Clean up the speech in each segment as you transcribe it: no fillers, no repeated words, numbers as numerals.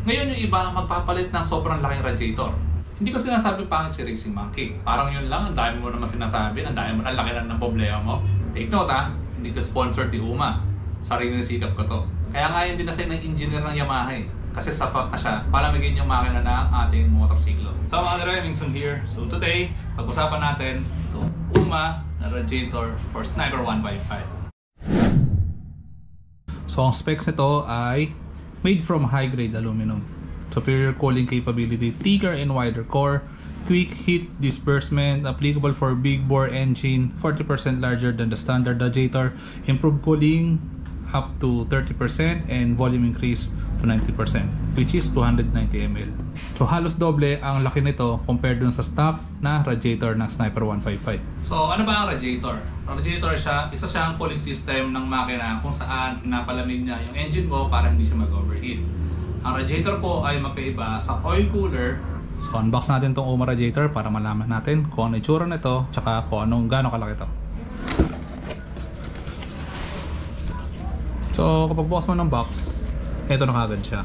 Ngayon yung iba magpapalit ng sobrang laking radiator. Hindi ko sinasabi pangit si Racing Monkey. Parang yun lang, ang dami mo naman sinasabi, ang dami mo na laki na ng problema mo. Take note ha, hindi to sponsored ni Uma. Sariling sikap ko to. Kaya nga yun din na ng engineer ng Yamaha eh. Kasi sapat na siya palamigin yung makina ng ating motorsiklo. So mga driving soon here. So today, pag-usapan natin itong Uma na radiator for Sniper 155. So ang specs nito ay made from high-grade aluminum. Superior cooling capability, thicker and wider core, quick heat disbursement, applicable for big bore engine, 40% larger than the standard radiator, improved cooling up to 30% and volume increase to 90%, which is 290 ml. So halos doble ang laki nito compared dun sa stock na radiator ng Sniper 155. So ano ba ang radiator? Ang radiator isa siyang cooling system ng makina kung saan pinapalamig niya yung engine mo para hindi siya mag-overheat. Ang radiator po ay magkaiba sa oil cooler. So unbox natin tong Uma radiator para malaman natin kung ano itsura nito tsaka kung gaano kalaki ito. So kapag bukas mo ng box, ito na kagad siya.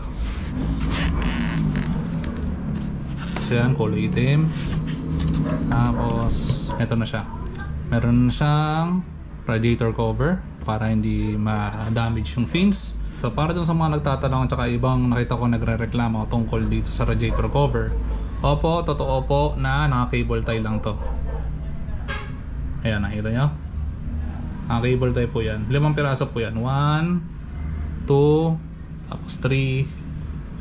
Siya, kulay itim. Tapos ito na siya. Meron siyang radiator cover para hindi ma-damage yung fins. So para dun sa mga nagtatanong at saka ibang nakita ko nagre-reklamo tungkol dito sa radiator cover, opo, totoo po na naka-cable tie lang to. Ayan, nakita nyo? Naka-cable tie po yan. 5 piraso po yan. 1, 2, tapos 3,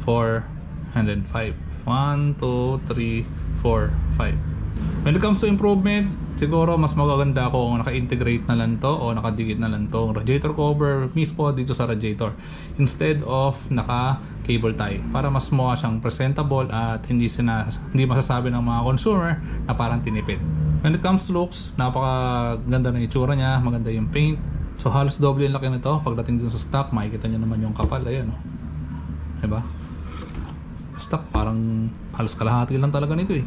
4, and then 5. 1, 2, 3, 4, 5. When it comes to improvement, siguro mas magaganda kung naka-integrate na lang to o nakadikit na lang to radiator cover mismo dito sa radiator instead of naka-cable tie para mas mukha siyang presentable at hindi masasabi ng mga consumer na parang tinipid. When it comes to looks, napakaganda ng itsura niya, maganda yung paint. So halos doble yung laki nito. Pagdating dun sa stock, makikita niyo naman yung kapal. Ayan o. Diba? Stock, parang halos kalahati lang talaga nito eh.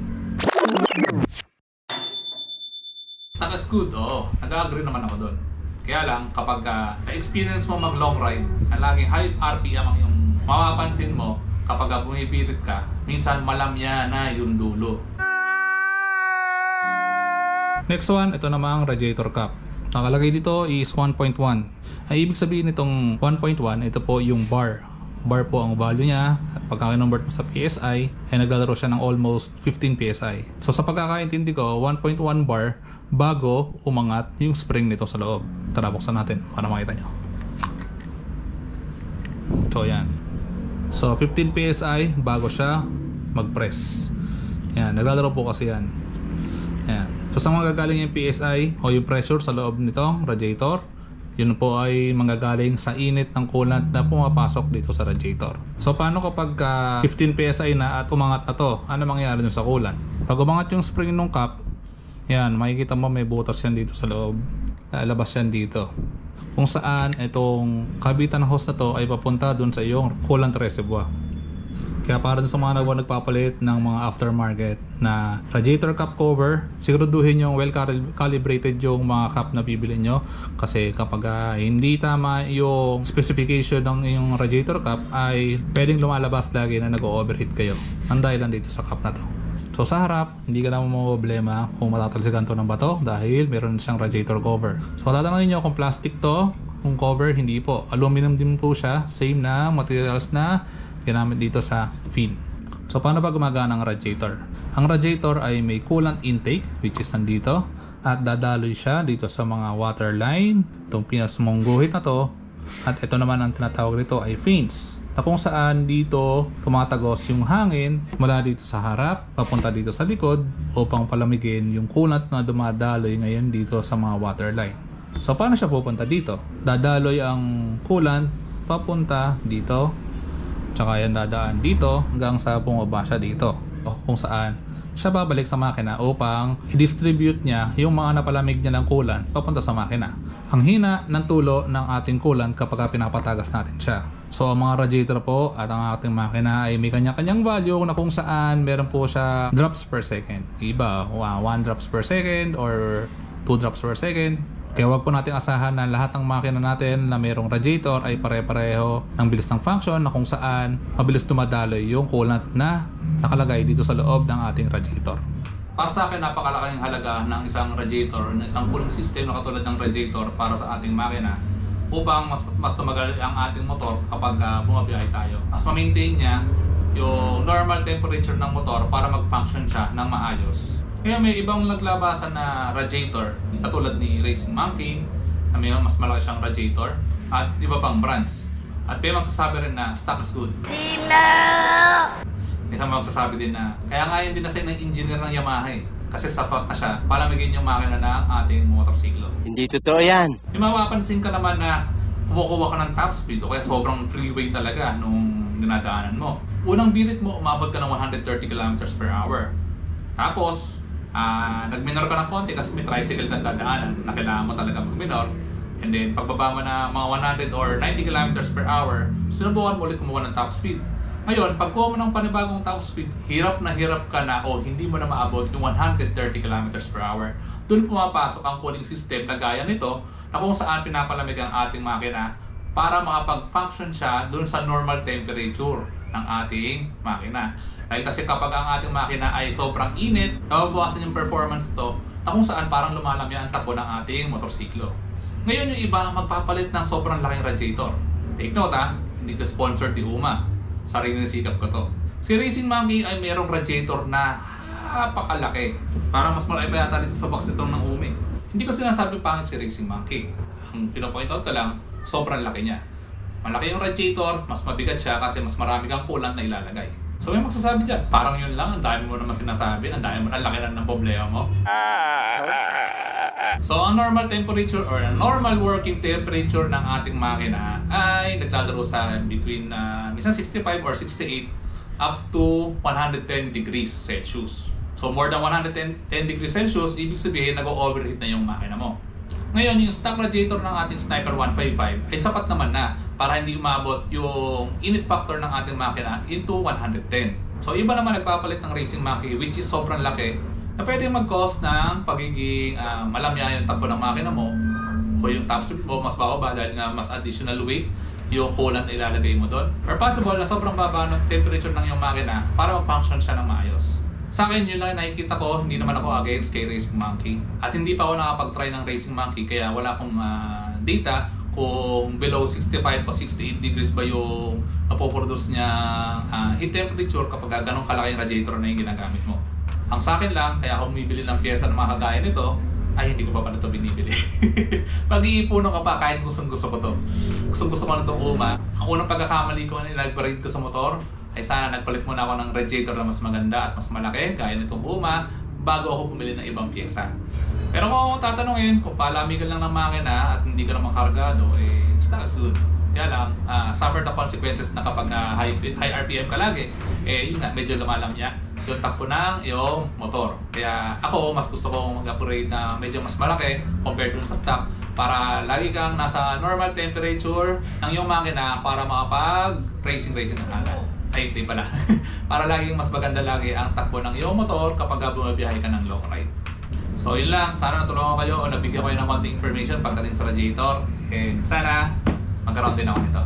That's good, oo. Nag-agree naman ako doon. Kaya lang, kapag na-experience mo mag-long ride, na laging high RPM ang yung mapapansin mo, kapag bumibirit ka, minsan malamya na yung dulo. Next one, ito namang radiator cap. Nakalagay dito is 1.1. Ang ibig sabihin nitong 1.1, ito po yung bar. Bar po ang value niya. At pagka kinonvert mo sa PSI, ay naglalaro siya ng almost 15 PSI. So sa pagkakaintindi ko, 1.1 bar bago umangat yung spring nito sa loob. Tara, buksan natin para makita nyo. So yan. So 15 PSI bago siya mag-press. Yan, naglalaro po kasi yan. Yan. So sa mga gagaling yung PSI o yung pressure sa loob nitong radiator, yun po ay manggagaling sa init ng coolant na pumapasok dito sa radiator. So paano kapag 15 PSI na at umangat na to? Ano mangyayari dun sa coolant? Pag umangat yung spring ng cap, yan, makikita mo may butas yan dito sa loob. Lalabas yan dito. Kung saan itong kabitan ng hose na to ay papunta dun sa iyong coolant reservoir. Kaya para dun sa mga nagpapalit ng mga aftermarket na radiator cap cover, siguraduhin yung well calibrated yung mga cap na bibili nyo. Kasi kapag hindi tama yung specification ng yung radiator cap, ay pwedeng lumalabas lagi na nag-overheat kayo. Ang dahilan dito sa cap na to. So sa harap, hindi ka naman problema kung matatalsikan to ng bato dahil meron siyang radiator cover. So tatanungin nyo kung plastic to, kung cover, hindi po. Aluminum din po siya, same na materials na ginamit dito sa fin. So paano ba gumagana ang radiator? Ang radiator ay may coolant intake, which is nandito, at dadaloy siya dito sa mga water line, itong pinasmong guhit na to, at ito naman ang tinatawag nito ay fins, na kung saan dito tumatagos yung hangin mula dito sa harap papunta dito sa likod upang palamigin yung coolant na dumadaloy ngayon dito sa mga water line. So paano siya pupunta dito? Dadaloy ang coolant papunta dito, tsaka yan dadaan dito hanggang sa bumaba siya dito, kung saan siya babalik sa makina upang i-distribute niya yung mga napalamig niya ng coolant papunta sa makina. Ang hina ng tulo ng ating coolant kapag pinapatagas natin siya. So ang mga radiator po at ang ating makina ay may kanya-kanyang value na kung saan meron po siya drops per second. Iba, 1 drops per second or 2 drops per second, Kaya wag po natin asahan na lahat ng makina natin na mayroong radiator ay pare-pareho ng bilis ng function na kung saan mabilis dumadaloy yung coolant na nakalagay dito sa loob ng ating radiator. Para sa akin, napakalaking halaga ng isang radiator, ng isang cooling system na katulad ng radiator para sa ating makina upang mas tumagal ang ating motor kapag bumabiyahe tayo. Mas ma-maintain niya yung normal temperature ng motor para mag-function siya ng maayos. Kaya may ibang naglabasan na radiator katulad ni Racing Monkey na may mas malaki siyang radiator at iba pang brands. At may magsasabi rin na stock is good. May magsasabi din na kaya nga yun din ng engineer ng Yamaha kasi sapat na siya palamigin yung makina ng ating motorsiklo. Hindi totoo yan. May mapapansin ka naman na kumukuha ka ng top speed o kaya sobrang freeway talaga nung dinadaanan mo. Unang birit mo, umabot ka ng 130 km/h. Tapos, nag-minor ka ng konti kasi may tricycle kang dadaanan na kailangan mo talaga mag-minor. And then, pagbaba mo na mga 100 or 90 km/h, sinubukan mo ulit kumuha ng top speed. Ngayon, pagkuha mo ng panibagong top speed, hirap na hirap ka na o hindi mo na maabot yung 130 km/h. Doon pumapasok ang cooling system na gaya nito na kung saan pinapalamig ang ating makina para makapag-function siya doon sa normal temperature ng ating makina. Dahil kasi kapag ang ating makina ay sobrang init, nababawasan yung performance nito na kung saan parang lumalamya ang takbo ng ating motorsiklo. Ngayon yung iba magpapalit ng sobrang laking radiator. Take note hindi ito sponsored ni UMA. Sariling sikap ko to. Si Racing Monkey ay mayroong radiator na napakalaki. Parang mas malaki pa yata dito sa box itong ng UMA. Hindi ko sinasabi pangit si Racing Monkey. Ang pinapoint out ko lang, sobrang laki niya. Malaki yung radiator, mas mabigat siya kasi mas marami kang coolant na ilalagay. So may magsasabi dyan, parang yun lang, ang dami mo naman sinasabi, ang dami mo, ang laki na ng problema mo. So ang normal temperature or ang normal working temperature ng ating makina ay naglalaro sa between minsan 65 or 68 up to 110 degrees Celsius. So more than 110 degrees Celsius, ibig sabihin nag-overheat na yung makina mo. Ngayon, yung stock radiator ng ating Sniper 155 ay sapat naman na para hindi umabot yung init factor ng ating makina into 110. So iba naman nagpapalit ng Racing Monkey which is sobrang laki na pwede mag-cause ng pagiging malamya yung takbo ng makina mo o yung top speed mo mas bababa dahil nga mas additional weight yung coolant na ilalagay mo doon. Or possible na sobrang baba ng temperature ng yung makina para mag-function siya ng maayos. Sa akin, yun lang nakikita ko, hindi naman ako against kay Racing Monkey. At hindi pa ako nakapag-try ng Racing Monkey kaya wala akong data kung below 65 o 68 degrees ba yung napoproduce niya heat temperature kapag ganong kalaki yung radiator na yung ginagamit mo. Ang sa akin lang, kaya ako bumibili ng pyesa ng mga kagaya nito, ay hindi ko pa pala ito binibili. Pag-iipuno ka pa kahit gustong-gusto ko to. Gustong-gusto ko na itong UMA. Ang unang pagkakamali ko na nag-parade ko sa motor, ay sana nagpalit muna ako ng radiator na mas maganda at mas malaki gaya nitong UMA bago ako bumili ng ibang pyesa. Pero kung tatanungin kung palamigan lang ng makina at hindi ka naman kargado, stock is good. Kaya lang, suffer the consequences na kapag high RPM ka lagi, yun nga, medyo lumalamya yung takbo ng iyong motor. Kaya ako, mas gusto kong mag-operate na medyo mas malaki compared dun sa stock para lagi kang nasa normal temperature ng iyong makina para makapag-racing ng agad. Ay, hindi pala. Para laging mas maganda lagi ang takbo ng iyong motor kapag bumabiyahe ka ng long ride. So yun lang, sana natulungan ko kayo o nabigyan ko kayo ng konting information pagdating sa radiator. And sana magkaroon din ako nito.